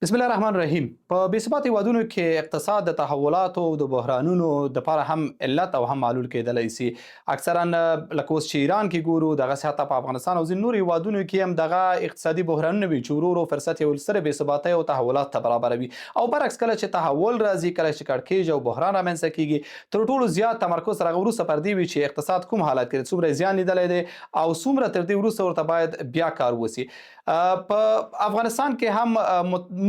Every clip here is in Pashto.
بسم الله الرحمن الرحیم. په بېثباتو هیوادونو کې اقتصاد د تحولاتو د بحرانونو دپاره هم علت او هم معلول کېدلی سي. اکثرا لکه اوس چې ایران کې ګورو دغسې حتی په افغانستان او ځینو نورو هیوادونو کې هم دغه اقتصادي بحرانونه وي چې ورو ورو فرصت یو ستره بېثباتۍ او تحولات ته برابروي. او برعکس کله چې تحول راځي، کله چې کړکېچ او بحران رامنځته کېږي، تر ټولو زیات تمرکز تر هغه وروسته پر دې وي چې اقتصاد کوم حالت کې څومره زیان لیدلی دی او څومره تر دې وروسته ورته باید بیا کار وسي. په افغانستان کې هم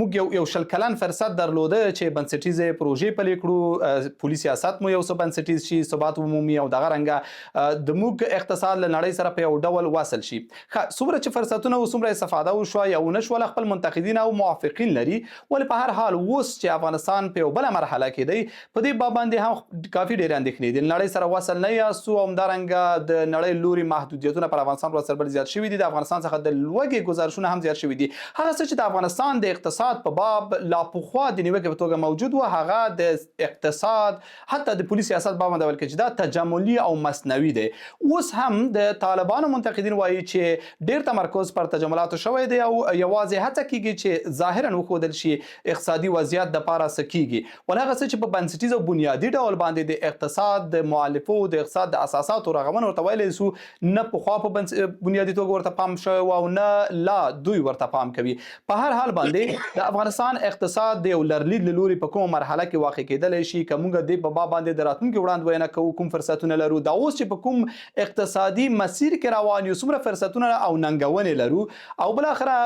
موږ یو شل کلن فرصت درلوده چې بنسټیزې پروژې پلي کړو، پولي سیاست مو یو څه بنسټیز شي، ثبات عمومي او دغه رنګه د موږ اقتصاد له نړۍ سره په یو ډول وصل شي. څومره چې فرصتونه و څومره استفاده وشوه یا ونه شوله، خپل منتقدین او موافقین لري. ولې په هر حال اوس چې افغانستان په یو بله مرحله کې دی، په دې باب باندې هم کافي ډېرې اندېښنې دي. نړۍ سره وصل نه یاستو او همدارنګه د نړۍ لوري محدودیتونه پر افغانستان ورځ تر بلې زیات شوي دي. د افغانستان څخه د لوږې گزارشونه هم زیات شوي دي. هغه څه چې د افغانستان د اقتصاد په باب لا پخوا د نیوکې په توګه موجود و، هغه د اقتصاد حتی د پولي سیاست باب باندې ویل کېږي چې دا تجملي او مصنوعي دی. اوس هم د طالبانو منتقدین وایي چې ډېر تمرکز پر تجملاتو شوی دی او یوازې هڅه کېږي چې ظاهرا وښودل شي اقتصادي وضعیت دپاره څه کېږي. ول هغه څه چې په بنسټیز او بنیادي ډول باندې د اقتصاد د مؤلفو د اقتصاد د اساساتو رغونه ورته ویلی سو، نه پخوا په بنیادي توګه ورته پام شوی و او نه لا دوی ورته پام کوي. په هر حال باندې د افغانستان اقتصاد د یو لرلید له لوري په کومه مرحله کې واقع کېدلی شي، که موږ دې په باب باندې د راتلونکي وړاندوینه کوو، کوم فرصتونه لرو، دا اوس چې په کوم اقتصادي مسیر کې روان یو، څومره فرصتونه او ننګونې لرو، او بالاخره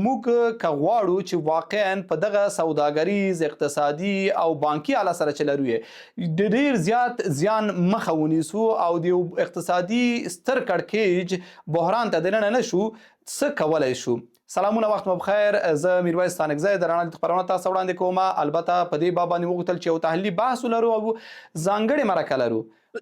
موږ که غواړو چې واقعا په دغه سوداګریز اقتصادي او بانکي آله سره چې لرو یې د ډېر زیات زیان مخه ونیسو او د یو اقتصادي ستر کړکېچ بحران ته دننه نه شو، څه کولی شو؟ سلامونه، وخت مو بخیر. زه میرویس ستانکزی د رڼا لیک خپرونه تاسو وړاندې کوم. البته په دې باب باندې وغوښتل چې یو تحلیلي بحث ولرو او ځانګړې مرکه لرو.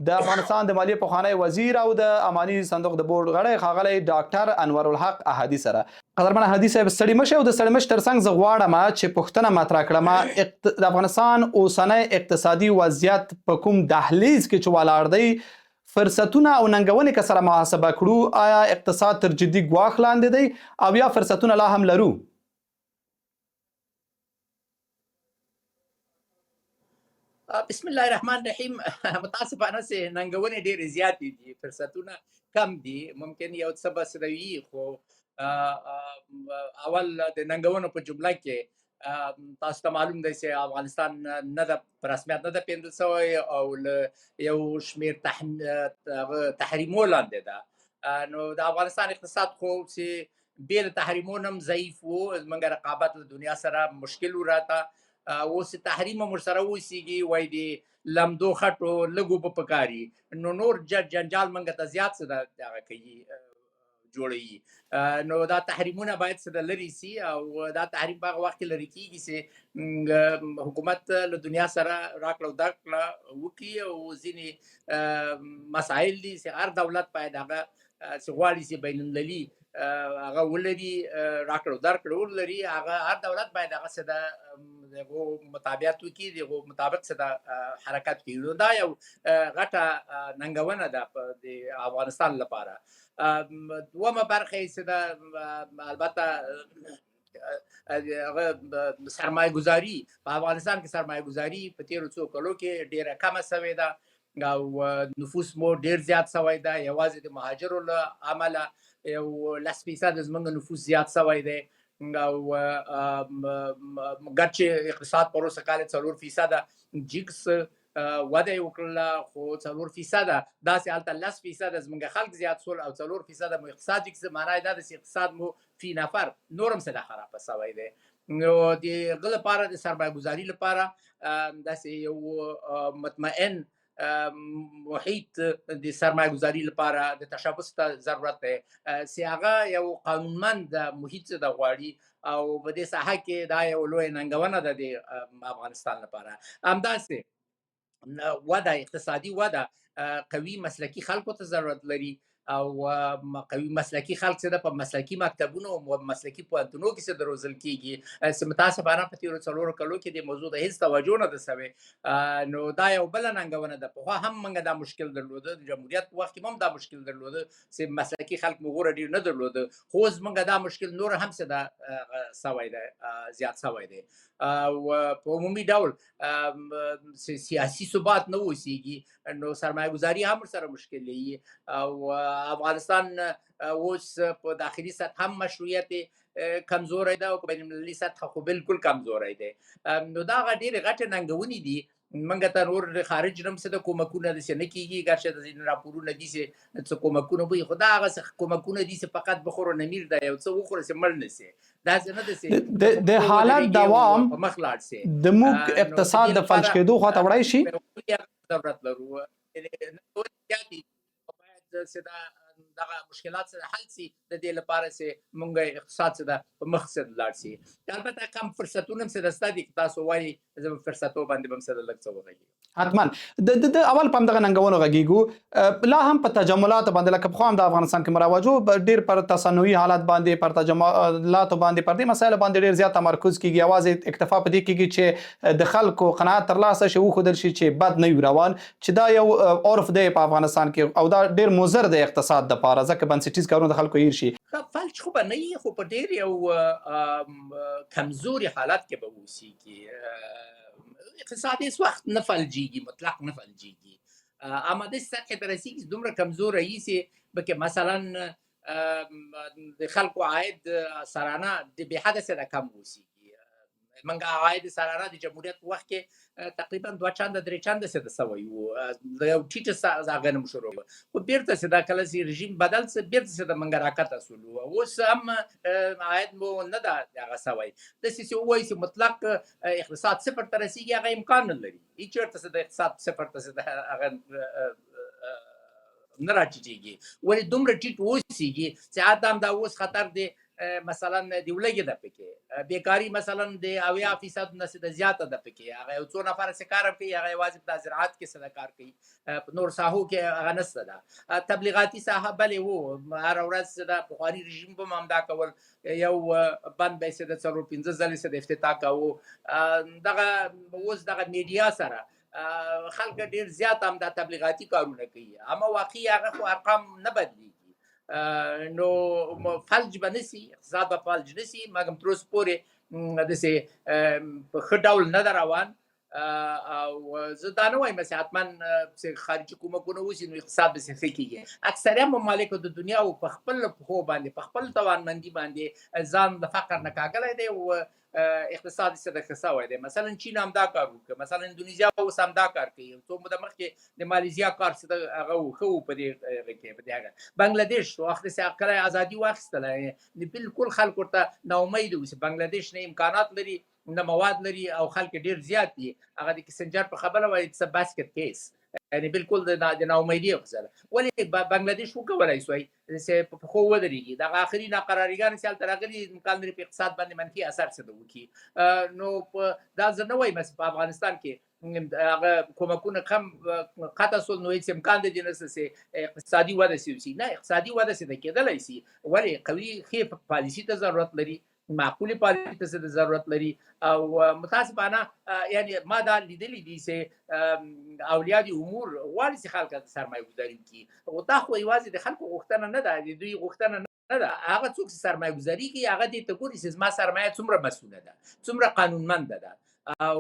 د افغانستان د مالیې پخوانی وزیر او د اماني صندوق د بورډ غړی ښاغلی ډاکټر انورالحق احدي سره. قدرمن احدي صاحب، ستړي مه شئ او د ستړي مشي ترڅنګ زه غواړم چې پوښتنه مطرح کړم، د افغانستان اوسنی اقتصادي وضعیت په کوم دهلیز کې چې ولاړ دی، فرصتونه او ننګونې که سره محاسبه کړو، آیا اقتصاد تر جدي ګواښ لاندې دی او یا فرصتونه لا هم لرو؟ بسم الله الرحمن الرحیم. متاسفانه چې ننګونې ډېرې زیاتې دي، فرصتونه کم دي. ممکن یو څه بس روي، خو اول د ننګونو په جمله کې تاسو ته معلوم دی چې افغانستان نه ده په رسمیت نه ده پیژندل شوی او له یو شمېر تحریمو لاندې ده. نو د افغانستان اقتصاد خو چې بې له تحریمونو هم ضعیف و، زموږ رقابت له دنیا سره مشکل و راته. اوس تحریم هم ورسره وسیږي، وایي د لمدو خټو لږ اوبه پکاري، نو نور جنجال موږ ته زیات څه دغه کوي، جوړوي. نو دا تحریمونه باید څه د لرې سي او دا تحریم په هغه وخت کې لرې کېږي چې حکومت له دنیا سره راکړه او درکړه وکړي، او ځینې مسایل دي چې هر دولت باید هغه چې غواړي چې بین المللي هغه ولري، راکړه او درکړه ولري، هغه هر دولت باید هغه څه د هغو مطابقت وکړي، د هغو مطابق څه د حرکت کوي. نو دا یو غټه ننګونه ده د افغانستان لپاره. دومه برخه یې څه ده، البته سرمایه گذاري په افغانستان کې، سرمایه گذاري په تیرو څو کلو کې ډیره کمه شوې ده او نفوس مو ډیر زیات شوی ده. یوازې د مهاجرو له امله یو 10% زموږ نفوس زیات شوی دی او ګرچې اقتصاد په وروسته کال 4% جیکس وده یې وکړله، خو 4% داسې هلته 10% زموږ خلک زیات شول او 4% مو اقتصاد جیکس. معنا یې دا ده چې اقتصاد مو فی نفر نور هم څه ده خرابه شوی دی. نو د هغه لپاره د سرمایه ګذاري لپاره داسې یو مطمئن محیط د سرمایه ګذاري لپاره د تشبث ته ضرورت دی چې هغه یو قانونمند محیط د غواړي، او په دې ساحه کې دا یو لوی ننګونه ده د افغانستان لپاره. همداسې وده، اقتصادي وده قوي مسلکي خلکو ته ضرورت لري او قوي مسلکي خلک څه د په مسلکي مکتبونو او مسلکي پوهنتونونو کې څه د روزل کېږي چې متاسفانه په تېرو څلورو کلو کې د موضوع د هېڅ توجه نه ده سوې. نو دا یو بله ننګونه ده. پخوا هم موږ دا مشکل درلوده، د جمهوریت په وخت کې هم دا مشکل درلوده چې مسلکي خلک مو غوره ډېر نه درلوده، خو اوس موږ دا مشکل نور هم څه ده سوی دی، زیات سوی دی. او په عمومي ډول سیاسي ثبات نه اوسېږي، نو سرمایه ګزاري هم ورسره مشکل وي. او افغانستان اوس په داخلي سطح هم مشروعیت کمزوری ده او په بین المللي سطح خو بالکل کمزوری دی. نو دا هغه ډېرې غټې ننګونې دي. موږ ته نور د خارج نه هم څه د کومکونه داسې نه کېږي، ګرچې د ځینې راپورونه دي چې څه کومکونه به وي، خو دا هغه کومکونه دي چې فقط بخور و نمیر ده، یو څه وخوره چې مړ نه سي. داسې نه ده چې د حالت دوام په مخ لاړ سي، د موږ اقتصاد د فلج کېدو خواته وړی شي. ضرورت لرو باید چې دغه مشکلات سره حل سي، د دې لپاره چې موږ اقتصاد څه ده په مخ څه لاړ سي. البته کم فرصتونه هم څه ده سته دي، تاسو وایي زه په فرصتو باندې به هم څه ده لږ څه وغږېږم. حتما د اول په همدغه ننګونو غږیږو، لا هم په تجملاتو باندې لکه پخوا هم د افغانستان کې مروجو ډېر پر تصنعي حالات باندې، پر تجملاتو باندې، پر دې مسایلو باندې ډېر زیات تمرکز کېږي. یوازې اکتفا په دې کېږي چې د خلکو قناعت ترلاسه شي، وښودل شي چې بد نه وي روان، چې دا یو عرف دی په افغانستان کې او دا ډېر مضر دی اقتصاد دپاره، ځکه بنسټیز کارونه د خلکو هیر شي. فلج خو به نه وي، خو په ډېر یو کمزوري حالت کې به اوسېږي. اقتصاد هېڅ وخت نه فلجېږي، مطلق نه فلجېږي. آماده سطحې ته رسېږي چې دومره کمزوره وي چې پکې مثلا د خلکو عاید سرانه د بې حده څه ده کم اوسېږي. موږ عاید سرانه د جمهوریت په وخت کې تقریبا 2 چنده 3 چنده څه ده سوی وو، د یو ټیټه هغه نه شروع وه، خو بېرته څه ده کله چې رژیم بدل څه بېرته څه ده موږ راکته سولو. اوس هم عاید مو نه ده هغه سوی. داسې چې ووایي چې مطلق اقتصاد صفر ته رسېږي، هغه امکان نه لري. هېڅ چېرته څه ده اقتصاد صفر ته څه ده هغه نه راټیټېږي. ولې دومره ټیټ اوسېږي چې حتی هم دا اوس خطر دی مثلا د ولږې ده پکې، بیکاري مثلا د 80% نه څه ده زیاته ده پکې. هغه یو څو نفره چې کار کوي، هغه یوازې په زراعت کې څه ده کار کوي، په نور ساحو کې هغه نشته ده. تبلیغاتي ساحه بلې وو، هره ورځ څه ده پخواني رژیم به هم همدا کول، یو بند به یې څه ده 4-5 ځلې څه ده افتتاح کوو. دغه اوس دغه میډیا سره خلک ډېر زیات هم دا تبلیغاتي کارونه کوي، اما واقعي هغه خو ارقام نه بدلېږي. نو فلج به نه سي، اقتصاد به فلج نه سي، مګر تر اوسه پورې داسې په ښه ډول نه ده روان. او زه دا نه وایم چې حتما چې خارجي کومکونه وشي نو اقتصاد به ښه کېږي. اکثره ممالکو د دنیا او په خپل پښو باندې، په خپل توانمندي باندې ځان د فقر نه کاږلی دی او اقتصاد څه ده ښه سوی دی. مثلا چین هم دا کار وکړ، مثلا اندونیزیا اوس هم دا کار کوي. څو موده مخکې د مالیزیا کار څه ده هغه ښه و په دې کې، په دې هغه بنګلادیش وخت چې کله ازادي واخیستله بالکل خلک ورته ناامیده وو چې بنګلادیش نه امکانات لري، نه مواد لري او خلک ډېر زیات دي. هغه د کسنجر په خبره وایي څه باسکټ کیس، یعنی بالکل د ناامیدۍ غوښتله. ولې بنګلادیش وکولی سوی چې په پښو ودرېږي؟ دغه آخري ناقراريګانې چې هلته راغلي امکان لري په اقتصاد باندې منفي اثر څه ده وکړي. نو دا زه نه وایم چې په افغانستان کې هغه کومکونه کم قطع سول، نو هېڅ امکان د دې نشته چې اقتصادي وده سي. نه، اقتصادي وده څه ده کېدلی سي، ولې قوي ښې پالیسي ته ضرورت لري، معقولې پالیسي ته څه ضرورت لري. او متاسفانه یعنی ما دا لیدلی دي چې اولیاء د امور غواړي چې خلک سرمایه ګزاري وکړي، خو دا خو یوازې د خلکو غوښتنه نه ده، د دوی غوښتنه نه ده. هغه څوک چې سرمایه ګزاري کوي هغه دې ته ګوري چې زما سرمایه څومره مسؤله ده، څومره قانونمنده ده، او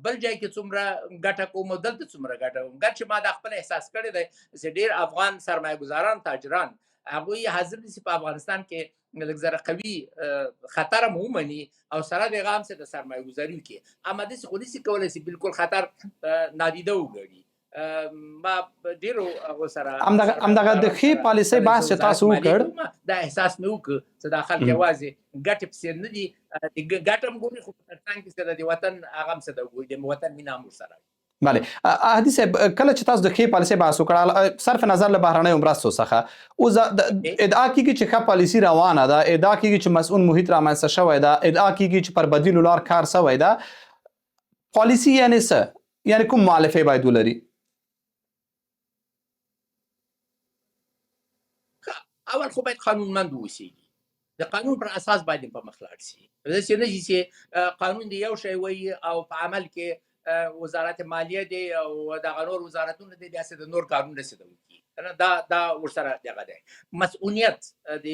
بل ځای کې څومره ګټه کوم او دلته څومره ګټه کوم. ګرچې ما دا خپل احساس کړی دی چې ډېر افغان سرمایه ګزاران، تاجران، هغوی حاضر دي چې په افغانستان کې لږ زره قوي خطر هم ومني او سره د هغه هم څه د سرمایه ګزاري وکړي. اما داسې خو نشي کولی چې بالکل خطر نادیده وګڼي. ما ډېرو هغو سره همدغه د ښې پالیسۍ بحث چې تاسو وکړ، دا احساس مې وکړ چې دا خلک یوازې ګټې پسې نه دي، ګټه هم ګوري، خو په ترڅنګ کې څه ده د وطن هغه هم څه ده ګوري، د وطن مینه هم ورسره وي. بله هادي صاحب، کله چې تاسو د ښې پالیسۍ بحث وکړه، صرف نظر له بهرنیو مرستو څخه، اوس ادعا کېږي چې ښه پالیسي روانه ده، ادعا کېږي چې مسؤل محیط رامنځته شوی ده، ادعا کېږي چې پر بدیلو لار کار سوی ده. پالیسي یعنې څه؟ یعنې کوم مؤلفې باید ولري؟ اول خو باید قانونمند واوسېږي، د قانون پر اساس باید په مخ لاړ شي. داسې نه شي چې قانون دی یو شی وایي او په عمل کې وزارت مالیه دی او دغه نور وزارتونه دي داسې د نور کارونه داسې د وکړي. دا ورسره دغه دی. مسؤلیت د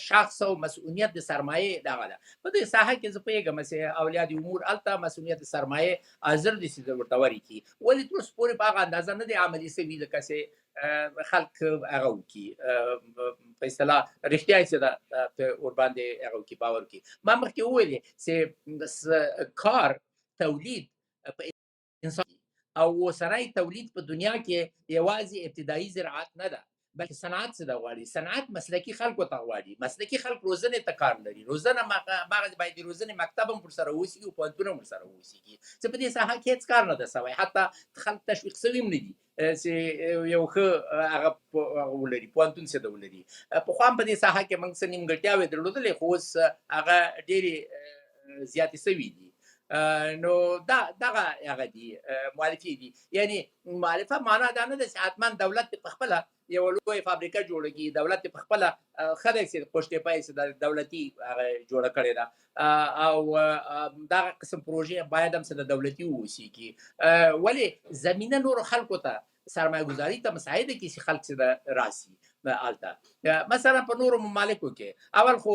شخص او مسؤلیت د سرمایې دغه ده. په دې ساحه کې زه پوهېږم چې اولیاء د امور هلته مسؤلیت د سرمایې حاضر دي چې ورته ورکړي، ولې تر اوسه پورې په هغه اندازه نه دی عملي شوي لکه چې خلک هغه وکړي، په اصطلاح رښتیا چې ده ورباندې هغه وکړي، باور وکړي. ما مخکې وویلې چې کار تولید په انسان او اوسنی تولید په دنیا کې یوازې ابتدایي زراعت نه ده، بلکې صنعت څه ده غواړي. صنعت مسلکي خلکو ته غواړي، مسلکي خلک روزنې ته کار لري. روزنه باید د روزنې مکتب هم ورسره واوسېږي او پوهنتون هم ورسره واوسېږي، چې په دې ساحه کې هېڅ کار نه ده سوی، حتی خلک تشویق سوي هم نه دي چې یو ښه هغه ولري، پوهنتون څه ده ولري. پخوا هم په دې ساحه کې موږ څه نیمګړتیاوې درلودلې، خو اوس هغه ډېرې زیاتې سوي دي. نو دغه هغه دي مؤلفې دي. یعنی مؤلفه معنا دا نه ده چې حتما دولت په خپله یوه لویه فابریکه جوړه کړي، دولت په خپله ښه دی چې پشتې پای چې د دولتي هغه جوړه کړې ده او دغه قسم پروژې باید هم څه د دولتي واوسېږي، ولې زمینه نورو خلکو ته سرمایه ګذاري ته مساعده کړي چې خلک څه ده راسي هلته. مثلا په نورو ممالکو کې اول خو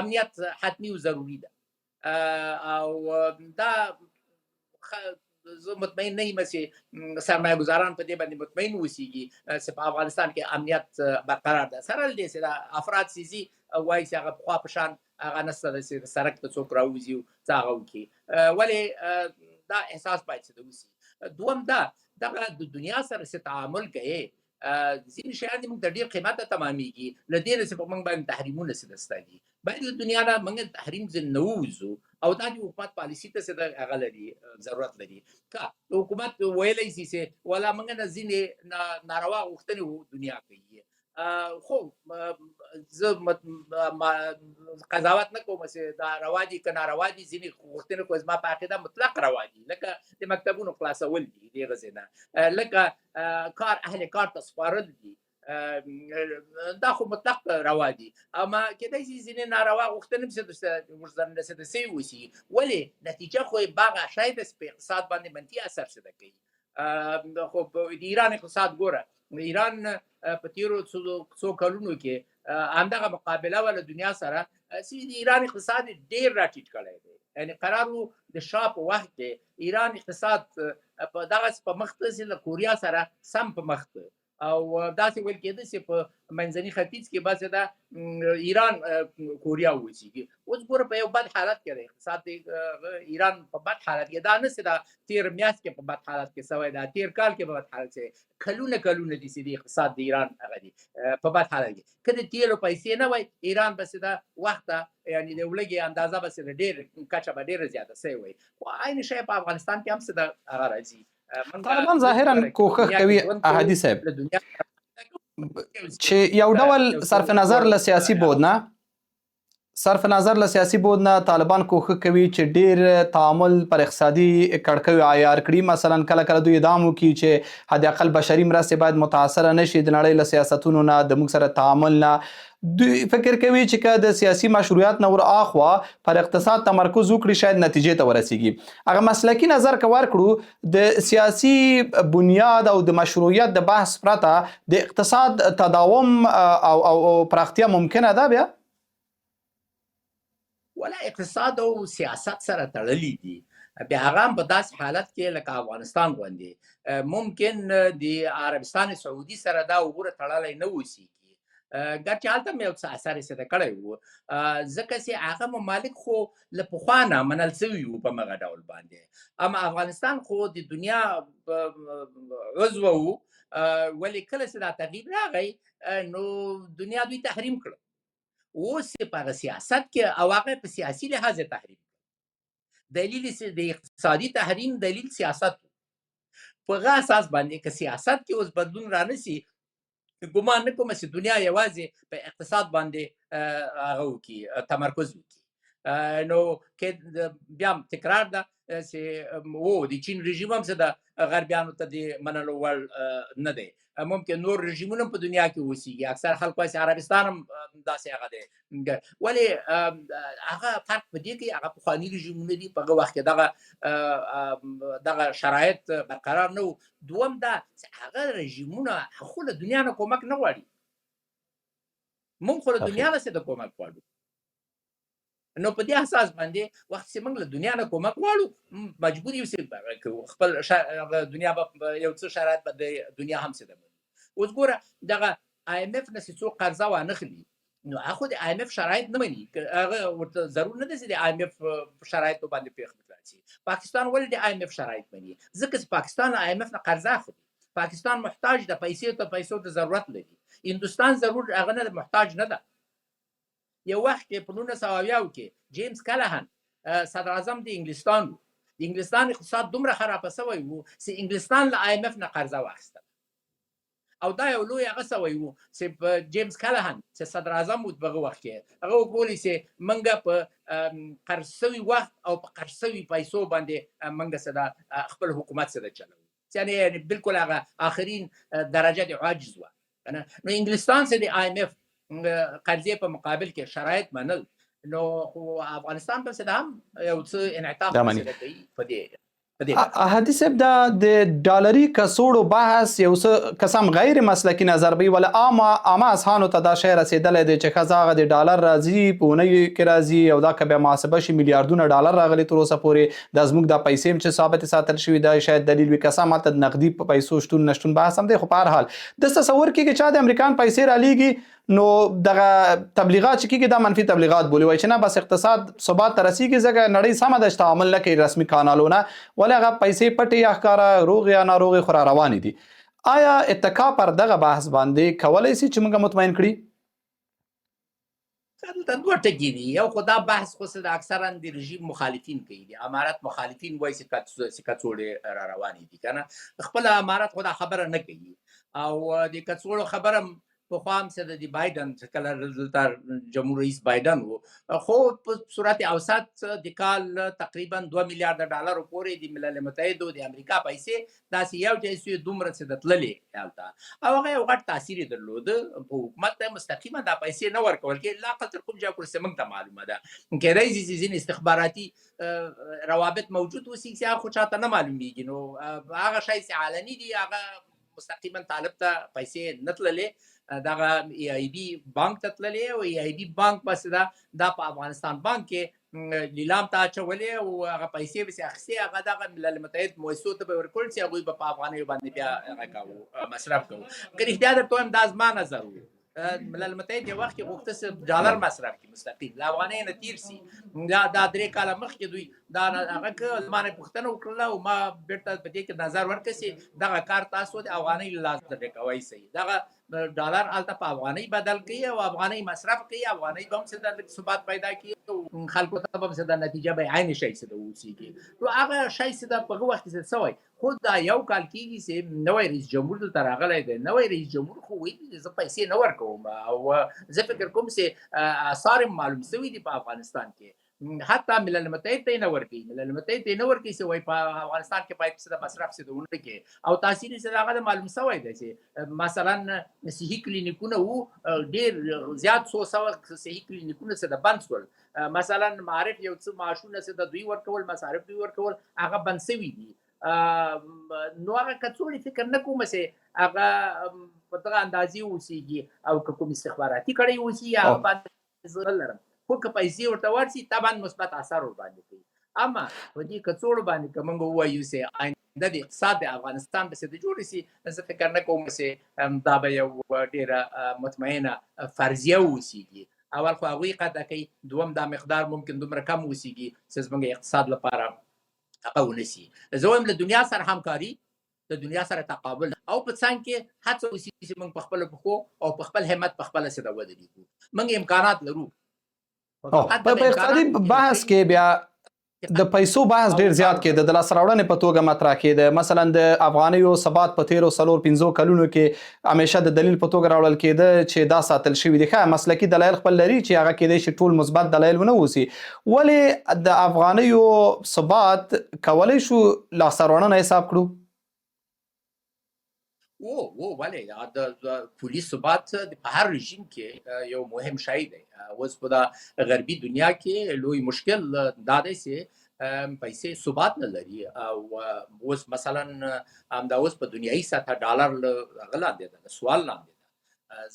امنیت حتمي و ضروري ده او دا زه مطمئن نه یم چې سرمایه ګذاران په دې باندې مطمئن اوسېږي چې په افغانستان کې امنیت برقرار ده. سره له دې چې دا افراد چې ځي وایي چې هغه پخوا په شان هغه نشته ده چې سړک ته څوک راوځي او څه هغه وکړي، ولې دا احساس باید چې ده وسي. دوم دا دغه د دنیا سره چې تعامل کوي، ځینې شیان دي موږ ته ډېر قیمته تمامېږي، له دې نه چې په موږ باندې تحریمونه څه دسته دي، باید له دنیا نه موږ تحریم ځینې نه ووځو او دا د حکومت پالیسي ته څه ده هغه لري، ضرورت لري. که حکومت ویلی شي چې والا موږ نه ځینې ناروا غوښتنې دنیا کوي، خو زه قضاوت نه کوم چې دا روا دي که ناروا دي، ځینې غوښتنې خو زما په عقیده مطلق روا دي، لکه د مکتبونو خلاصول دي د هغه ځای نه، لکه کار اهل کار ته سپارل دي، دا خو مطلق روا دي. اما کېدای شي ځینې ناروا غوښتنې هم ورسره سوي وسي، ولې نتیجه خو یې باغه شی ده چې په اقتصاد باندې منفي اثر څه ده کوي. خو د ایران اقتصاد ګوره، ایران په تېرو څو کلونو کې همدغه مقابله وه له دنیا سره چې د ایران اقتصاد ډېر راټیټ کړی دی. یعنې قرار و د شاه په وخت کې ایران اقتصاد دغسې په مخ ته چې له کوریا سره سم په مخ ته او داسې ویل کېده چې په منځني ختیځ کې بس دا ایران کوریا ووسېږي. اوس ګوره په یو بد حالت کې دی اقتصاد د ایران په بد حالت کې، دا نه چې دا تېر میاشت کې په بد حالت کې سوی، دا تېر کال کې په بد حالت کې، کلونه دي چې د اقتصاد د ایران هغه دي په بد حالت کې. که د تیلو پیسې نه وای ایران بس دا وخته یعنې د ولږې اندازه بس د ډېر کچه به ډېره زیاته سوی وای. خو عین شی په افغانستان کې هم څه ده هغه راځي. طالبان ظاهرا کوښښ کوي احادي صاحب چې یو ډول صرف نظر له سیاسي بود نه طالبان کوښښ کوي چې ډیر تعامل پر اقتصادي کړکیو عیار کړي. مثلا کله کله دوی ادعا وکړي چې حد اقل بشري مرستې باید متاثره نشي د نړۍ له سیاستونو نه، د موږ سره تعامل نه. دوی فکر کوي چې که د سیاسي مشروعیت نه ور اخوا پر اقتصاد تمرکز وکړي شاید نتیجې ته ورسیږي. هغه مسلکي نظر که ورکړو د سیاسي بنیاد او د مشروعیت د بحث پرته د اقتصاد تداوم او پراختیا ممکنه ده بیا؟ ولا اقتصاد او سیاست سره تړلي دي، بیا هغه هم په داسې حالت کې لکه افغانستان غوندې ممکن د عربستان سعودي سره دا وګوره تړلی نه اوسېږي، ګرچې هلته هم یو څه اثر یې څه کړی و، ځکه چې هغه ممالک خو له پخوا نه منل سوي وو په مغه ډول باندې. اما افغانستان خو د دنیا عضوه و، ولې کله چې دا تغییر راغی نو دنیا دوی تحریم کړه. اوس په هغه سیاست کې او هغه په سیاسي لحاظ تحریم دلیل د اقتصادي تحریم دلیل سیاست په هغه اساس باندې که سیاست کې اوس بدلون رانسي، ګمان نه کوم چې دنیا یوازې په اقتصاد باندې هغه وکړي تمرکز وکړي. نو کې بیا هم تکرار ده چې د چین رژیم هم څه د غربیانو ته د منلو وړ نه دی. ممکن نور رژیمونه په دنیا کې اوسېږي، اکثر خلک وایي چې عربستان هم داسې هغه دی، ولې هغه فرق په دې کې هغه پخواني رژیمونه دي، په هغه وخت کې دغه شرایط برقرار نه وو. دوم دا چې هغه رژیمونه خو له دنیا نه کومک نه غواړي، موږ خو له دنیا نه څه د کومک غواړو. نو په دې اساس باندې وخت چې موږ له دنیا نه کومک غواړو مجبور یو چې خپل دنیا به یو څه شرایط به د دنیا هم څه ده. اوس ګوره دغه IMF نه چې څوک قرضه وانخلي نو هغه د IMF شرایط نه مني، هغه ورته ضرور نه ده چې د IMF شرایطو باندې پېښ شي. پاکستان ولې د IMF شرایط مني؟ ځکه چې پاکستان IMF نه قرضه اخلي، پاکستان محتاج ده، پیسو ته ضرورت لري. هندوستان ضرور هغه نه محتاج نه ده. یو وخت کې په 1970 کې جیمز کلهن صدر اعظم د انګلستان و، د انګلستان اقتصاد دومره خراب شوی و چې انګلستان له IMF نه قرضه واخیسته، او دا یو لوی هغه شوی و چې جیمز کلهن چې صدر اعظم و په هغه وخت کې هغه وکولای چې موږ په قرض شوي وخت او په قرض شوي پیسو باندې موږ څه خپل حکومت سره چلوو، یعنی بالکل هغه آخرین درجه د عاجز و. نو انګلستان چې د IMF قرضې په مقابل کې شرایط منل، نو خو افغانستان په څه هم یو څه انعطاف کوي په دې. هادي صاحب دا د ډالري کڅوړو بحث یو څه قسم غیر مسلکي نظر به ول عامه اذهانو ته دا شی رسیدلی دی چې ښځه هغه د ډالر راځي په اونۍ کې راځي او دا که بیا محاسبه شي میلیاردونه ډالر راغلي تر اوسه پورې، دا زموږ دا پیسې هم چې ثابت ساتل شوي دا شاید دلیل وي، قسم هلته نقدي په پیسو شتون نشتون بحث هم دی. خو په هر حال داسې تصور کېږي چې د امریکایان پیسې رالیږي نو دغه تبلیغات چې کېږي دا منفي تبلیغات بولي، وایي چې نه بس اقتصاد ثبات ته رسېږي ځکه نړۍ سمه ده چې تعامل نه کوي رسمي کانالونه، ولې هغه پیسې پټې یا ښکاره روغ یا ناروغې خو را روانې دي. آیا اتکا پر دغه بحث باندې کولی سي چې موږ مطمئن کړي؟ دلته دوه ټکي دي، یو خو دا بحث خو اکثرا د رژیم مخالفین کوي، د امارت مخالفین وایي چې کڅوړې را روانې دي که نه، خپل امارت خو دا خبره نه کوي. او د کڅوړو خبره پخوا هم څه د بایدن چې کله دلته جمهور رئیس بایدن و، خو په صورت اوسط د کال تقریبا 2 میلیارډ ډالرو پورې د ملل متحدو د امریکا پیسې داسې یو ځای سوی دومره څه د تللې هلته، او هغه یو غټ تاثیر یې درلوده په حکومت ته مستقیمه دا پیسې نه ورکول کېدې، لا اقل تر کوم ځای پورې چې موږ ته معلومه ده کیدای شي چې ځینې استخباراتي روابط موجود اوسي چې هغه خو چاته نه معلومیږي، نو هغه شی چې علني دي هغه مستقیما طالب ته پیسې نه تللې، دغه AIB بانک ته تللې او AIB بانک پس دا په افغانستان بانک کې لیلام ته اچولې او هغه پیسې به اخیستې، هغه دغه ملل متحد مؤسسو ته به ورکول چې هغوی به په افغانیو باندې بیا هغه کوو مصرف کوو. که رښتیا درته وایم دا زما نظر و، ملل متحد یو وخت کې غوښته چې ډالر مصرف کړي مستقیم له افغانۍ نه تیر سي، دا 3 کاله مخکې دوی دا هغه که ما نه پوښتنه وکړله او ما بیرته په دې کې نظر ورکړ چې دغه کار تاسو د افغانۍ له لاسه ډکوئ، صحیح دغه ډالر هلته په افغانۍ بدل کړي او افغانۍ مصرف کړي، افغانۍ به هم څه د ثبات پیدا کړي او خلکو ته به هم څه د نتیجه به عین شی څه د اوسېږي. نو هغه شی څه ده په هغه وخت کې څه وایي، خو دا یو کال کېږي چې نوی رئیس جمهور دلته راغلی دی، نوی رئیس جمهور خو ویلي دي زه پیسې نه ورکوم، او زه فکر کوم چې آثار هم معلوم شوي دي په افغانستان کې، حتی ملل متحد ته یې نه ورکوي، ملل متحد ته یې نه ورکوي چې وایي په افغانستان کې باید څه د مصرف څه د ونه کې، او تاثیر یې څه د هغه د معلوم شوی دی چې مثلا صحي کلینیکونه وو ډېر زیات 100 صحي کلینیکونه څه د بند شول، مثلا معارف یو څه معاشونه څه د دوی ورکول، مصارف دوی ورکول هغه بند شوي دي. نو هغه کڅوړې فکر نه کوم چې هغه په دغه اندازې اوسېږي او که کوم استخباراتي کړی اوسي هغه باندې زه نه لرم، خو که پیسې ورته ورسي طبعا مثبت اثر ورباندې کوي. اما په دې کڅوړو باندې که موږ ووایو چې آینده د اقتصاد د افغانستان به څه د جوړ شي، زه فکر نه کوم چې دا به یو ډېره مطمئنه فرضیه اوسېږي. اول خو هغوی قطع کوي، دوم دا مقدار ممکن دومره کم اوسېږي چې زموږ اقتصاد لپاره هغه ونه سي. زه وایم له دنیا سره همکاري، د دنیا سره تقابل او په څنګ کې هڅه وسي چې موږ په خپلو پښو او په خپل همت په خپله څه د ودرېږو. موږ امکانات لرو، په اقتصادي بحث کې بیا د پیسو بحث ډیر زیات کېده د لاسته راوړنې په توګه مطرح کېده. مثلا د افغانیو ثبات په تیرو 4-5 کلونو کې همیشه د دلیل په توګه راوړل کېده چې دا ساتل شوي دي. ښه مسلکي دلایل خپل لري چې هغه کېدای شي ټول مثبت دلایل ونه اوسي. ولې د افغانیو ثبات کولی شو لاسته راوړنه حساب کړو؟ ولې د پولیس ثبات په هر رژیم کې یو مهم شی دی. اوس په د غربي دنیا کې لوی مشکل دا دی چې پیسې ثبات نه لري او اوس مثلا همدا اوس په دنیایي سطح ډالر هغه لاندې ده، د سوال لاندې ده،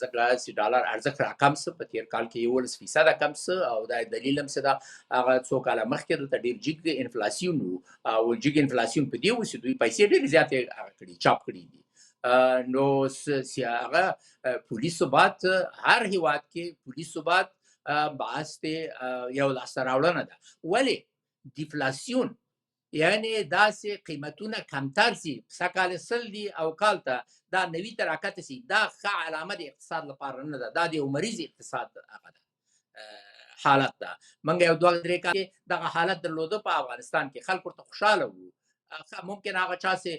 ځکه چې ډالر ارزښت راکم څه په تیر کال کې 11% کم څه او دا دلیل هم څه ده هغه څو کاله مخکې دلته ډېر جګ انفلاسیون و او جګ انفلاسیون په دې و چې دوی پیسې ډېرې زیاتې هغه کړي چاپ کړي دي. نو هغه پولیس ثبات هر هیواد کې پولیس ثبات باعث دی یو لاسته راوړنه ده. ولې دیفلاسیون یعنی داسې قیمتونه کمتر سي سږ کال دي او کال ته دا 90 تر راکته سي، دا ښه علامه د اقتصاد لپاره نه ده، دا د یو مریض اقتصاد هغه ده حالت ده. موږ یو 2-3 کال کې دغه حالت درلوده په افغانستان کې، خلک ورته خوشحاله وو، ممکن هغه چا سي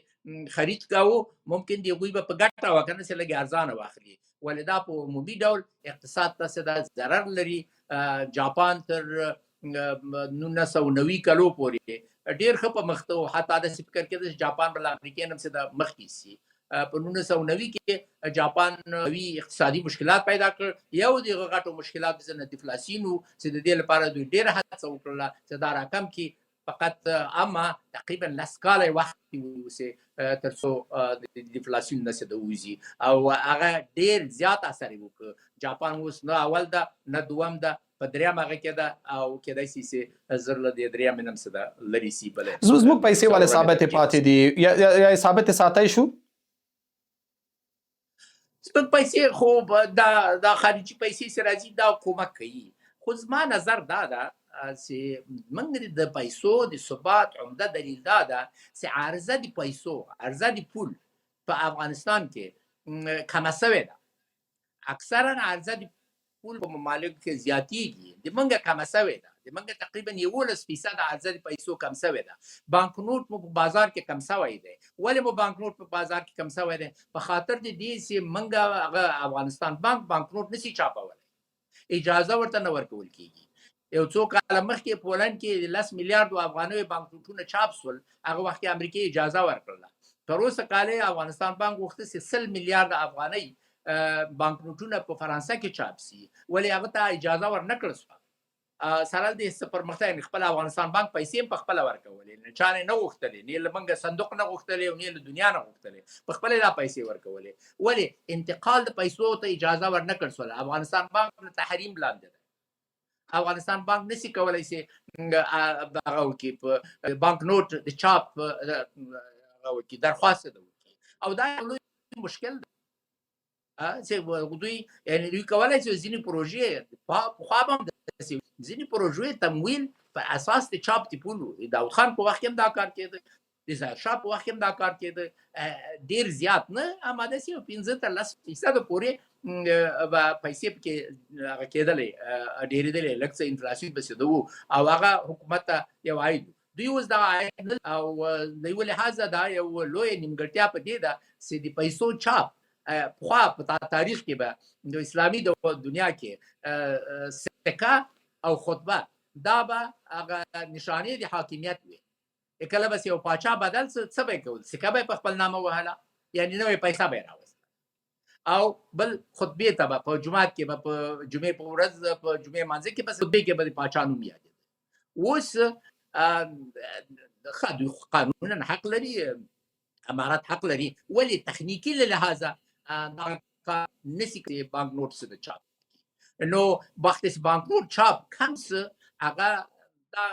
خرید کاوه، ممکن دی هغوی به په ګټه وکنه چې لږ ارزانه واخلي، ولې دا په عمومي ډول اقتصاد ته څه ده ضرر لري. جاپان تر 1990 کلو پورې ډېر ښه په مخته و، حتی داسې فکر کېده چې جاپان به له امریکې نه هم څه ده مخکې سي. په 1990 کې جاپان اقتصادي مشکلات پیدا کړ. یو د هغه غټو مشکلاتو څخه دیفلاسیون و چې د دې لپاره دوی ډېره هڅه وکړله چې دا راکم کړي، فقط اما تقریبا 10 کاله وخت وسی تر څو د دیفلاسیون نه څه وځي او هغه ډیر زیات اثر وکړ. جاپان اوس نه اول ده نه دوم ده، په دریم هغه کې ده او کېدای شي چې زر له دې دریم هم څه ده لري سي. بلې زموږ پیسې ولې ثابتې پاتې دي یا ثابتې ساتای شو؟ زموږ پیسې خو دا خارجي پیسې چې راځي دا کومک کوي، خو زما نظر دا ده چې موږ د پیسو د ثبات عمده دلیل دا ده چې عرضه د پیسو، عرضه د پول په افغانستان کې کمه سوې ده. اکثرا عرضه د پول په ممالکو کې زیاتېږي، د موږ کمه سوې ده، د موږ تقریبا 11% عرضه د پیسو کم سوې ده. بانکنوټ مو په بازار کې کم سوی دی. ولې مو بانکنوټ په بازار کې کم سوی دی؟ په خاطر د دې چې موږ هغه افغانستان بانکنوټ نشي چاپولی، اجازه ورته نه ورکول کېږي. یو څو کاله مخکې پولنډ کې 10 میلیارډ افغانیو بانکنوټونه چاپ شول، هغه وخت کې امریکا اجازه ورکړله. تر اوسه کال افغانستان بانک غوښتل چې 100 میلیارډ افغانۍ بانکنوټونه په فرانسه کې چاپ سي، ولې هغه ته اجازه ورنکړل شوه. سره د پرمختګ خپل افغانستان بانک پیسې په خپل ورکولې، نه چا نه غوښتلې، نه له موږ صندوق نه غوښتلې او نه له دنیا نه غوښتلې، په خپل دا پیسې ورکولې. ولې انتقال د پیسو ته اجازه ورنکړل شوه؟ افغانستان بانک نه تحریم لاندې ده. افغانستان بانک نشي کولای شي هغه وکړي په بانک نوټ د چاپ هغه وکړي، درخواست ده وکړي، او دا یو لوی مشکل ده چې دوی یعنې دوی کولای شي ځینې پروژې پخوا به هم داسې ځینې پروژې تمویل په اساس د چاپ د پولو، د داود خان په وخت کې هم دا کار کېده، د ظاهرشاه په وخت کې هم دا کار کېده، ډېر زیات نه اما داسې 15-10% پورې پیسې پکې هغه کېدلې ډېرېدلې، لږ څه انفلاسیون پسې ده و او هغه حکومت ته یو عاید و. دوی اوس دغه عاید او د یوه لحاظه دا یو لویه نیمګړتیا په دې ده چې د پیسو چاپ پخوا په تاریخ کې به د اسلامي دنیا کې سکه او خطبه دا به هغه نشانې د حاکمیت وي. کله بس یو پاچا بدل څه به یې کول؟ سکه به یې په خپل نامه وهله، یعنې نوې پیسه به یې راوستله، او بل خطبې ته به په جومات کې به په جمعې په ورځ په جمعې مانځه کې بس خطبې کې به د پاچا نوم یادېده. اوس ښه دوی قانونا حق لري، امارت حق لري، ولې تخنیکي له لحاظه دغه کار نشي کولی بانک نوټ څه د چاپ. نو وخت چې بانک نوټ چاپ کم څه هغه دا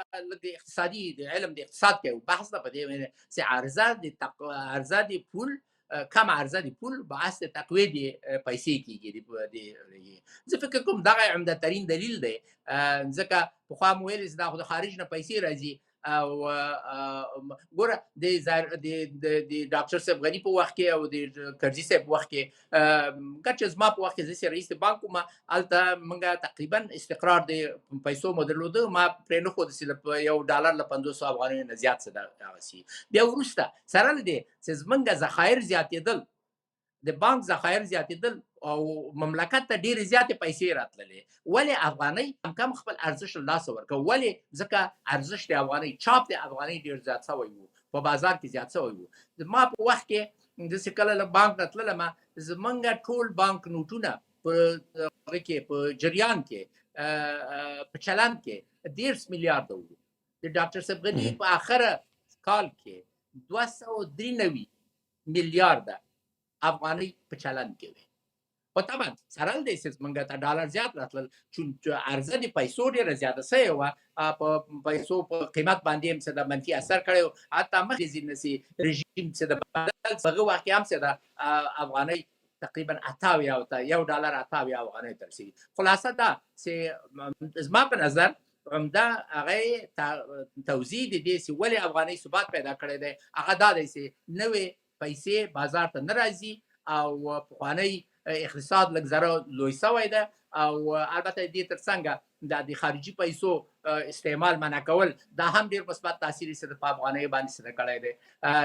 د اقتصادي د علم د اقتصاد کې بحث ده په دې باندې چې عرضه د پول کم عرضه د پول باعث د تقویې د پیسې کېږي. زه فکر کوم دغه عمده ترین دلیل دی، ځکه پخوا مو ویل چې دا خو د خارج نه پیسې راځي، او ګوره د ډاکټر صاحب غني په وخت کې او د کرزي صاحب په وخت کې ګرچې زما په وخت کې زه رئیس بانک وم هلته موږ تقریبا استقرار د پیسو مو درلوده ما پرې نه ښوده چې $1 له 500 افغانیو نه زیات څه دغه شي بیا وروسته سره له دې چې زموږ ذخایر زیاتېدل د بانک ذخایر زیاتېدل او مملکت ته ډېرې زیاتې پیسې راتللې ولې افغانۍ کم خپل ارزښت له لاسه ورکړ ولې ځکه ارزښت د افغانۍ چاپ د افغانۍ ډېر زیات شوی و په بازار کې زیات شوی و ما په وخت کې داسې کله له بانک نه تللم زموږ ټول بانک نوټونه په جریان کې په چلند کې 10 میلیارده وو د ډاکټر صاحب غني په آخره کال کې 293 میلیارده افغانۍ په چلند کې وي خو طبعا سره له دې چې موږ ته ډالر زیات راتلل چون عرضه د پیسو ډېره زیاته سوې وه په پیسو په قیمت باندې هم څه د منفي اثر کړی و حتی مخکې ځینې چې رژیم څه د بدل هغه وخت کې هم څه د افغانۍ تقریبا 88 $1 88 افغانۍ ته رسېږي خلاصه دا چې زما په نظر همدا هغه توضیح د دې چې ولې افغانۍ ثبات پیدا کړی دی هغه دا دی چې نوې پیسې بازار ته نه راځي او پخوانی اقتصاد لږ ذره لوی شوی ده او البته دې ترڅنګ د خارجي پیسو استعمال منع کول دا هم ډېر مثبت تاثیر یې په افغانۍ باندې څه کړی دی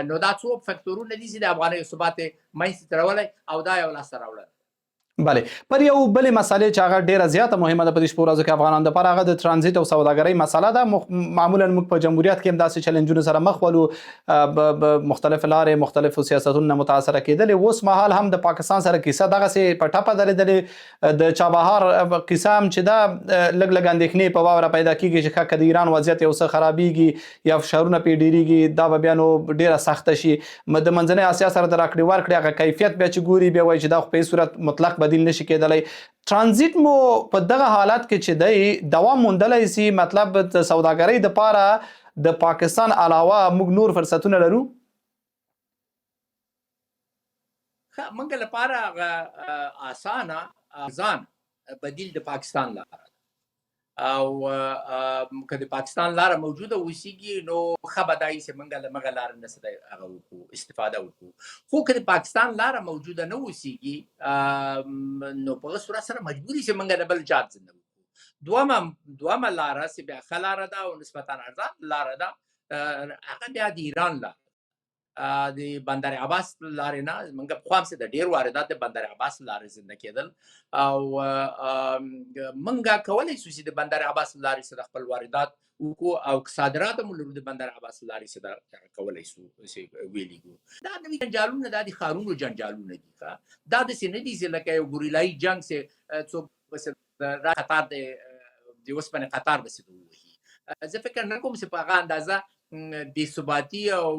نو دا څو فکتورونه دي چې د افغانۍ ثبات منځته تړولی او دا یو لاسته راوړل بله پر یو بلې مسالې چې هغه ډیره زیاته مهمه ده په دې شپو ورځو کې افغانانو دپاره هغه د ترانزیت او سوداګرۍ مسله ده معمولا موږ په جمهوریت کې هم داسې چلنجونو سره مخ ولو مختلف لارې مختلفو سیاستونو نه متاثره کېدلې اوس مهال هم د پاکستان سره کیسه دغسې په ټپه درېدلې د چابهار کیسه هم چې ده لږ لږ اندېښنې په واوره پیدا کېږي چې که د ایران وضعیت یو څه خرابېږي یا فشارونه پرې ډېرېږي دا به بیا نو ډېره سخته شي د منځنۍ اسیا سره د راکړې ورکړې هغه کیفیت بیا چې ګوري بیا وایي چې دا خو په هېڅ صورت مطلق بدیل نشي کېدلی ترانزیت مو په دغه حالت کې چې دی دوام موندلی سي مطلب د سوداګرۍ دپاره د پاکستان علاوه موږ نور فرصتونه لرو موږ لپاره اسانه ارزان بدیل د پاکستان لاره او که د پاکستان لاره موجوده اوسیږي نو ښه به دا وي چې موږ له هغه لارې نه څه هغه وکړو استفاده وکړو خو که د پاکستان لاره موجوده نه اوسیږي نو په هغه صورت سره مجبور یو چې موږ د بل چا څه نه وکړو دویمه لاره چې بیا ښه لاره ده او نسبتا ارزان لاره ده هغه بیا د ایران لاره د بندر عباس لارې نه موږ پخوا هم د ډېر واردات د بندر عباس لارې زنده کېدل او موږ کولی شو چې د بندر عباس لارې سره خپل واردات وکړو او صادرات هم لرو د بندر عباس لارې سره کولی شو چې ویلیږو دا نوي جنجالونه دا د ښارونو جنجالونه دي دا داسې نه دي چې لکه یو ګوریلایي جنګ چې څوک را قطار د اوسپنې قطار بسې ته ووهي زه فکر نه کوم چې په هغه اندازه بې ثباتي او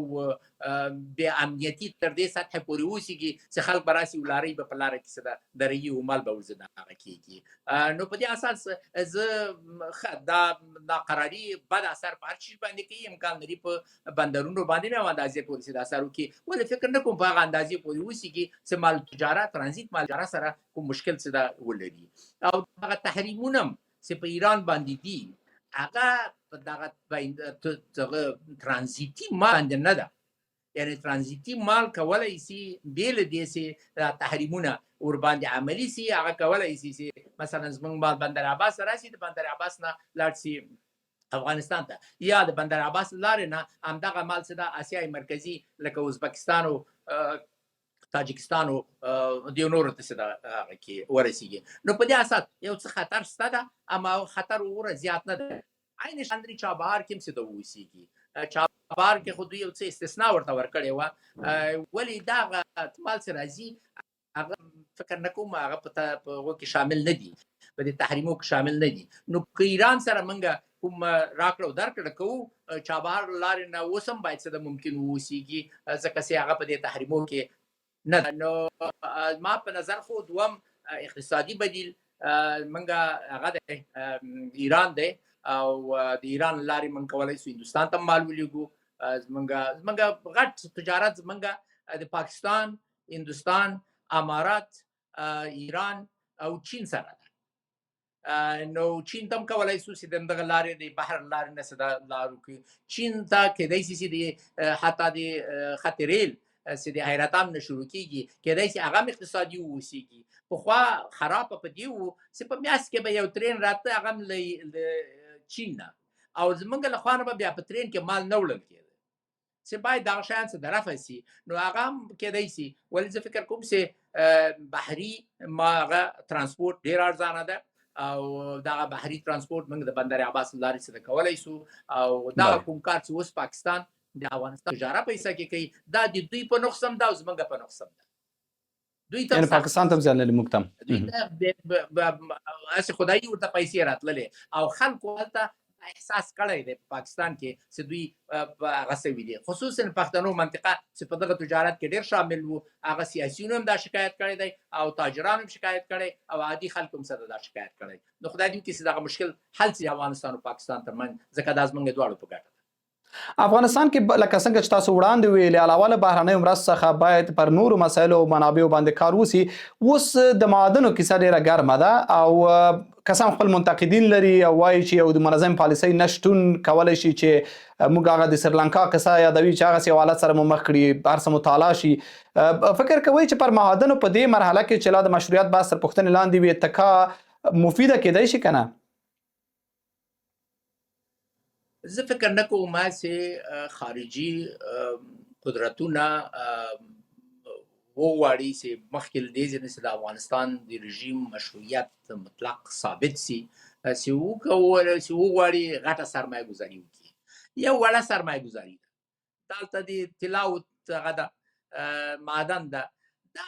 بې امنیتي تر دې سطحې پورې اوسېږي چې خلک به راسي ولارۍ به په لاره کې څه ده درېږي او مال به ورځه هغه کېږي نو په دې اساس زه دا ناقراري بد اثر په هر چیز باندې کوي امکان لري په بندرونو باندې هم اندازې پورې چې دا اثر وکړي ولې فکر نه کوم په هغه اندازې پورې اوسېږي چې مال تجارت ترانزیت مال تجارت سره کوم مشکل څه ده ولري او هغه تحریمونه چې په ایران باندې دي هغه دغه ترانزیتي مال باندې نه ده یعنی ترانزیتي مال کولی شي بې له دې چې تحریمونه ورباندې عملي شي هغه کولی شي چې مثلا زموږ مال بندر عباس راشي د بندر عباس نه لاړ شي افغانستان ته یا د بندر عباس لارې نه همدغه مال څه ده اسیای مرکزي لکه ازبکستان او تاجکستان او د نورو ته څه ده هغه کې ورسېږي نو په دې اساس یو څه خطر شته ده اما خطر وروره زیات نه ده عین شاندري چابهار کې هم څه ده اوسېږي چابهار کې خو دوی یو څه استثنا ورته ورکړې وه ولې دغه مال چې راځي هغه فکر نه کوم هغه په هغو کې شامل نه دي په دې تحریمو کې شامل نه دي نو که ایران سره موږ کوم راکړه او درکړه کوو چابهار لارې نه اوس هم باید څه ده ممکن واوسېږي ځکه چې هغه په دې تحریمو کې نه ده نو ما په نظر خو دوم اقتصادي بدیل موږ هغه دی ایران دی او د ایران لارې موږ کولی شو هندوستان ته مال ولیږو زموږ غټ تجارت زموږ د پاکستان هندوستان امارات ایران او چین سره ده نو چین ته هم کولی شو چې د دغه لارې د بحر لارې نه څه دا لار وکړي. چین ته کیدای شي چې د حتی د خط ریل چې د حیرتان نه شروع کېږي کیدای شي هغه هم اقتصادي واوسېږي. پخوا خراب په دې و چې په میاشت کې به یو ترین راته هغه هم له چین نه او زمونږ له خوا نه به بیا په ترین کې مال نه وړل کېده چې باید دغه شیان څه د رفع شي. نو هغه هم کیدای شي ولې زه فکر کوم چې بحري ما هغه ترانسپورټ ډېر ارزانه ده او دغه بحري ترانسپورټ موږ د بندر عباس له لارې څخه کولی شو او دغه کوم کار چې اوس پاکستان د افغانستان تجاره پیسه کې کوي دا د دوی په نقص هم ده او زموږ په نقص هم ده. دوی ته یعنی پاکستان ته ځان لري موږ ته دوی ته هسې خدایي ورته پیسې راتللې او خلکو هلته احساس کړی دی په پاکستان کې چې دوی هغه سوي دي خصوصا پښتنو منطقه چې په دغه تجارت کې ډېر شامل وو هغه سیاسیونو هم دا شکایت کړی دی او تاجرانو هم شکایت کړی او عادي خلکو هم سره دا شکایت کړی. نو خدای دې وکړي چې دغه مشکل حل شي افغانستان او پاکستان ترمنځ ځکه دا زموږ دواړو په ګټه ده. افغانستان کې لکه څنګه چې تاسو وړاندې ویلې علاوه له بهرنیو مرستو څخه باید پر نورو مسایلو او منابعو باندې کار وشي. اوس د معادنو کیسه ډېره ګرمه ده او کسان خپل منتقدین لري او وایي چې یو د منظم پالیسۍ نشتون کولی شي چې موږ هغه د سریلانکا کیسه یادوي چې هغسې حالت سره مو مخ کړي هر څه مطالعه شي. فکر کوئ چې پر معادنو په دې مرحله کې چې لا د مشروعیت بحث تر پوښتنې لاندې وي اتکا مفیده کیدای شي که نه؟ زه فکر نه کوم چې خارجي قدرتونه وغواړي چې مخکې له دې ځای نه چې د افغانستان د رژیم مشروعیت مطلق ثابت شي چې وغواړي غټه سرمایه ګذاري وکړي. یو وړه سرمایه ګذاري ده دلته د طلا او هغه ده معدن ده دا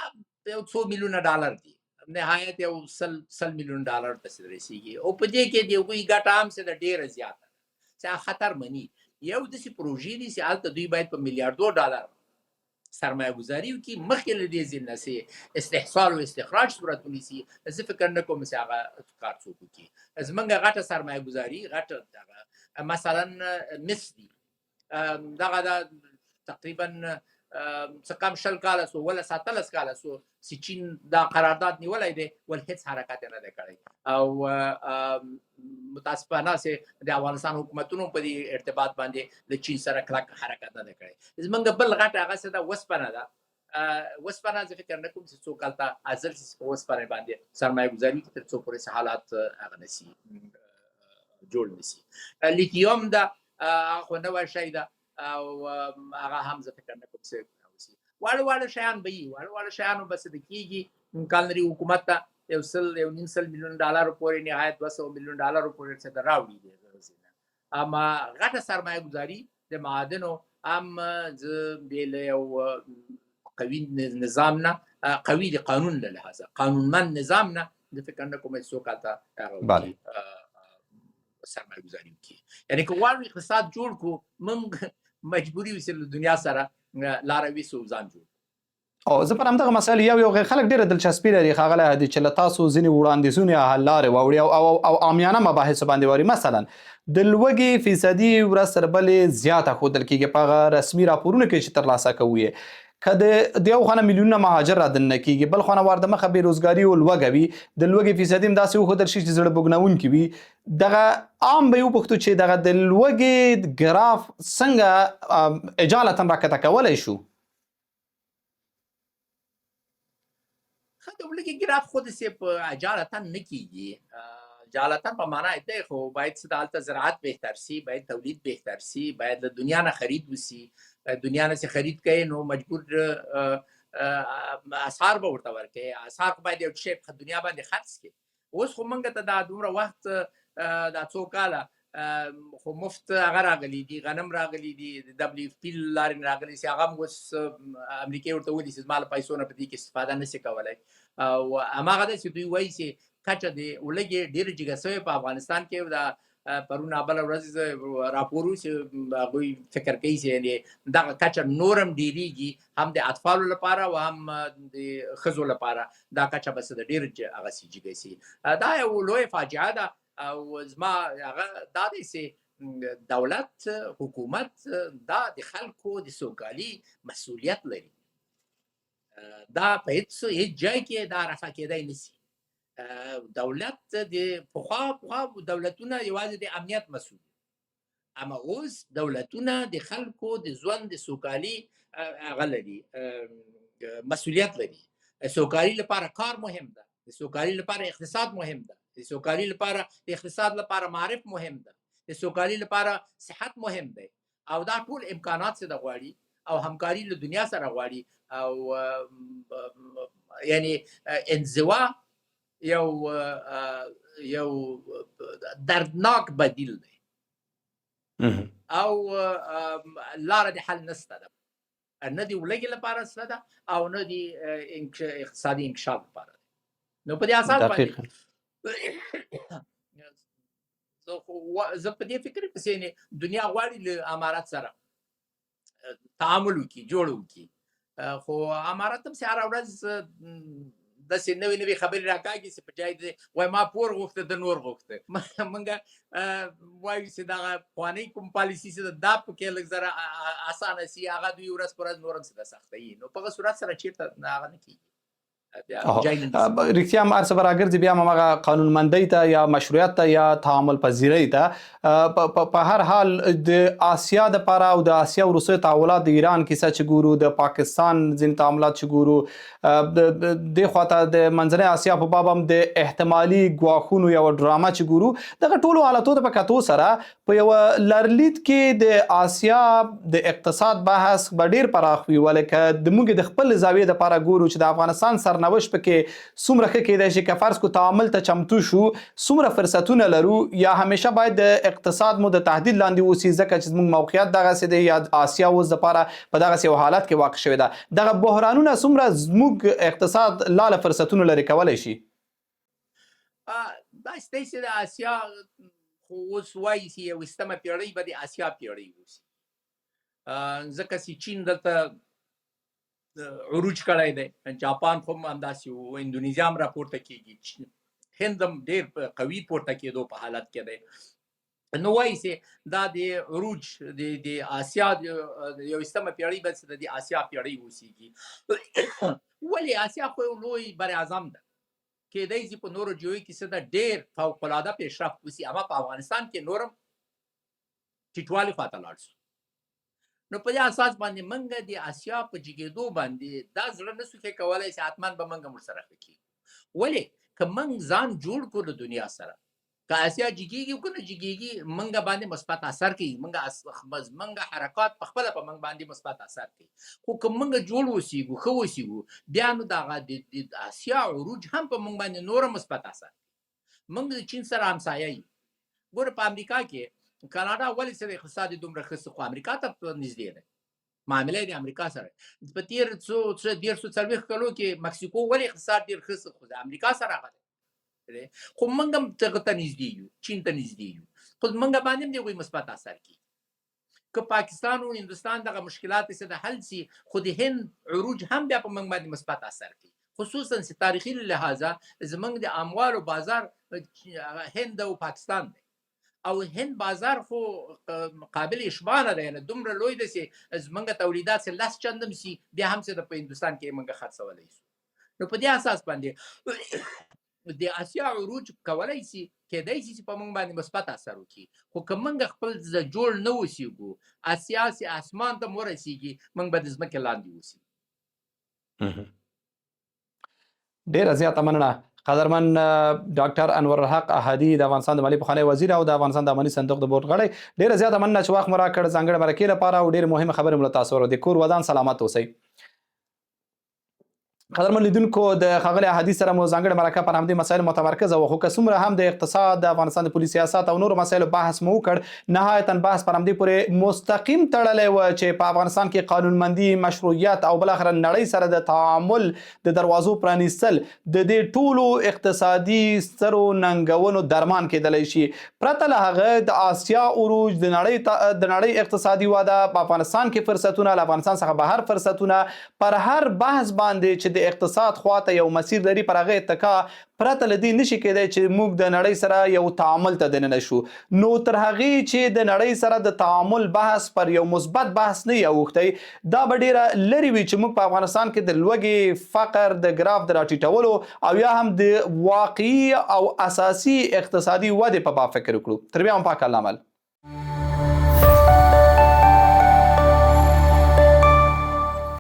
یو څو میلیونه ډالر دي نهایت یو سل میلیون ډالر ته رسیږي او په دې کې د هغوی ګټه هم چې ده ډېره زیاته ده چې خطر مني. یو داسې پروژې دي چې هلته دوی باید په میلیاردو ډالر سرمایه ګذاري وکړي مخکې له دې ځای نه چې استحصال او استخراج صورت ونیسي. زه فکر نه کوم چې هغه کار څوک وکړي. زموږ غټه سرمایه ګذاري غټه دغه مثلا مس دي دغه د تقریبا څه کم 20 کاله سو ولا 17 کاله سو چې چین دا قرارداد نیولی دی ول هیڅ حرکت یې نه دی کړی او متاسفانه چې د افغانستان حکومتونو په دې ارتباط باندې د چین سره کلک حرکت نه دی کړی. زموږ بل غټه هغه څه ده وسپنه ده وسپنه زه فکر نه کوم چې څوک هلته حاضر شي په وسپنې باندې سرمایه ګذاري وکړي تر څو پورې حالات هغه نه شي جوړ نه شي. لیتیوم ده هغه خو نوی شی ده او هغه هم زه فکر نه کوم چې وشي. واړه شیان به وي واړه شیانو به څه کېږي کالنري حکومت ته یو نیم سل میلیون ډالرو پورې نهایت 200 میلیون ډالرو پورې څه ده راوړي دي. اما غټه سرمایه ګذاري د معادنو هم زه بې له یو قوي نظام نه قوي د قانون له لحاظه قانونمند نظام نه زه فکر نه کوم چې څوک هلته هغه سرمایه ګذاري وکړي. یعنې که غواړو اقتصاد جوړ کړو موږ مجبوري یو چې له دنیا سره لاره ویسو ځان جوړ. او زه پر همدغه مسایل یو خلک ډېره دلچسپي لري ښاغلی هادي چې له تاسو ځینې وړاندیزونه یا حل لارې واوري او عامیانه مباحثو باندې واوري. مثلا د لوږې فیصدي ورځ تر بلې زیاته ښودل کېږي په هغه رسمي راپورونو کې چې ترلاسه کوو یې. که د یو خوا نه میلیونونه مهاجر رادننه کېږي بل خوا نه ور دمخه بېروزګاري او لوږه وي د لوږې فیصدي هم داسې وښودل شي چې زړه بوږنونکي وي. دغه عام به یې وپوښتو چې دغه د لوږې ګراف څنګه اجالتا راکښته کولی شو؟ ښه د لوږې ګراف خو داسې په اجالتا نه کېږي. اجالتا په معنا دی خو باید چې دلته زراعت بهتر سي باید تولید بهتر سي باید له دنیا نه خرید وسي. دنیا نه چې خرید کوي نو مجبور اسعار به ورته ورکوي. اسعار خو باید یو شی په دنیا باندې خرڅ کړي. اوس خو موږ ته دا دومره وخت دا څو کاله خو مفت هغه راغلي دي غنم راغلي دي د دبليو اف پي لارې راغلي چې هغه هم اوس امریکې ورته ویلي چې زما له پیسو نه په دې کې استفاده نه شي کولی. او هماغه ده چې دوی وایي چې کچه د لوږې ډېره جګه شوې په افغانستان کې. دا پرون بله ورځ راپور و چې هغوی فکر کوي چې دغه کچه نور هم ډېرېږي هم د اطفالو لپاره او هم د ښځو لپاره دا کچه به څه ده ډېر هغسې جګه شي. دا یو لویه فاجعه ده او زما هغه دا دی چې دولت حکومت دا د خلکو د سوکالي مسؤلیت لري. دا په هیڅ ځای کې دا رفع کېدی نه شي. دولت د پخوا دولتونه یوازې د امنیت مسؤل، اما اوس دولتونه د خلکو د ژوند د سوکالي هغه لري، مسؤلیت لري. د سوکالي لپاره کار مهم ده، د سوکالي لپاره اقتصاد مهم ده، د سوکالي لپاره د اقتصاد لپاره معرف مهم ده، د سوکالي لپاره صحت مهم دی، او دا ټول امکانات څه د غواړي او همکاري له دنیا سره غواړي. او یعنی انزوا یو دردناک بدیل دی او لاره د حل نشته ده، نه د ولګي لپاره شته ده او نه د اقتصادي انکشاف لپاره ده. نو په دې اساس باندې زه په دې فکر پسې نه دنیا غواړي له امارات سره تعامل وکړي، جوړ وکړي، خو امارات هم هره ورځ داسې نوې خبرې راکاږي چې په جای د وایي ما پور غوښته د نور غوښته. موږ وایو چې دغه پخوانۍ کوم پالیسي چې دا پکې لږ زره اسانه سي، هغه دوی ورځ په ورځ نور هم څه سختوي. نو په هغه صورت سره چېرته هغه نه کېږي. رښتیا هم هر څه به راګرځي، بیا هم هغه قانونمندۍ ته یا مشروعیت ته یا تعامل پذیرۍ ته. په هر حال د آسیا دپاره او د آسیا وروستیو تحولات د ایران کیسه چې ګورو، د پاکستان ځینې تعاملات چې ګورو، دې خواته د منځنۍ آسیا په باب هم د احتمالي ګواښونو یوه ډرامه چې ګورو، دغه ټولو حالتو ته په کتو سره په یوه لرلید کې د آسیا د اقتصاد بحث به ډېر پراخ وي. ولکه د موږ د خپل زاویې دپاره ګورو چې د افغانستان سرنوشت پکې څومره ښه کیدای شي، که فرض کو تعامل ته چمتو شو، څومره فرصتونه لرو، یا همیشه باید د اقتصاد مو د تهدید لاندې اوسي ځکه چې زموږ موقعیت دغسې دی، یا آسیا اوس دپاره په دغسې یو حالت کې واقع شوې ده. دغه بحرانونه څومره زموږ اقتصاد لاله فرصتونه لرې کولی شي؟ داسې دی چې د آسیا خو اوس وایي چې یویشتمه پېړۍ به د آسیا پېړۍ اوسي، ځکه چې چین دلته عروج کړی دی، جاپان خو هم همداسې و، اندونیزیا هم راپورته کېږي، هند هم ډېر قوي پورته کېدو په حالت کې دی. نو وایي چې دا د عروج د آسیا یویشتمه پېړۍ به د آسیا پېړۍ اوسېږي. ولې آسیا خو یو لوی براعظم ده، کېدای شي په نورو جویو کې څه ده ډېر فوقالعاده پیشرفت وسي، اما په افغانستان کې نور هم ټیټوالي خواته لاړ شو. نو په دې اساس باندې موږ د آسیا په جګېدو باندې دا زړه نسو ښه کولی چې حتما به موږ هم ورسره ښه کېږو. ولې که موږ ځان جوړ کړو له دنیا سره، که آسیا جګېږي او که نه جګېږي، موږ باندې مثبت اثر کوي، موږ حرکات په خپله په موږ باندې مثبت اثر کوي. خو که موږ جوړ اوسېږو، ښه اوسېږو، بیا نو دغه د آسیا عروج هم په موږ باندې نوره مثبت اثر کوي. موږ د چین سره همسایه یو. ګوره په امریکا کې کاناډا ولې چې د اقتصاد دومره ښه، خو امریکا ته نږدې دی، معامله د امریکا سره. په تېر 140 کلو کې مکسیکو ولې اقتصاد ډېر ښه، خو د امریکا سره هغه دی، خو موږ هم هغه ته نږدې یو، چین ته نږدې یو، خو موږ باندې هم د هغوی مثبت اثر کوي. که پاکستان او هندوستان دغه مشکلات چې د حل سي، خو د هند عروج هم بیا په موږ باندې مثبت اثر کوي، خصوصا چې تاریخي لحاظه زموږ د اموالو بازار هند او پاکستان دی، او هند بازار خو قابل اشباع نه دی، یعنې دومره لوی دی چې زموږ تولیدات چې 10 چندم سي، بیا هم چې په هندوستان کې موږ خرڅولی شو. نو په دې اساس باندې د آسیا عروج کولی شي، کېدای شي چې په موږ باندې مثبت اثر وکړي، خو که موږ خپل جوړ نه اوسېږو، آسیا چې اسمان ته ورسېږي، موږ به د ځمکې لاندې اوسېږو. ډېره زیاته مننه قدرمن ډاکټر انور الحق احدي، د افغانستان د مالي پخوانی وزیر او د افغانستان د امني صندوق د بورډ غړی. ډېره زیاته مننه چې وخت مو راکړ ځانګړې مرکې لپاره او ډېرې مهمې خبرې مو له تاسو ور د کور ودان سلامت اوسئ. قدرمن لیدونکو، د ښاغلي احدي سره مو ځانګړې مرکه پر همدې مسایلو متمرکزه وه، خو که څومره هم د اقتصاد، د افغانستان د پولي سیاست او نورو مسایلو بحث مو وکړ، نهایتا بحث پر همدې پورې مستقیم تړلی و چې په افغانستان کې قانونمندي، مشروعیت او بالاخره نړۍ سره د تعامل د دروازو پرانیستل د دې ټولو اقتصادي سترو ننګونو درمان کېدلی شي. پرته له هغه د آسیا عروج، د نړۍ اقتصادي وده، په افغانستان کې فرصتونه، له افغانستان څخه بهر فرصتونه، پر هر بحث باندې چې چې د اقتصاد خواته یو مسیر لري پر هغه اتکا پرته له دې نشي کېدای چې موږ د نړۍ سره یو تعامل ته دننه شو. نو تر هغې چې د نړۍ سره د تعامل بحث پر یو مثبت بحث نه یې اوښتی، دا به ډېره لرې وي چې موږ په افغانستان کې د لوږې، فقر، د ګراف د راټیټولو او یا هم د واقعي او اساسي اقتصادي ودې په باب فکر وکړو. تر بیا هم پاک الله عمل.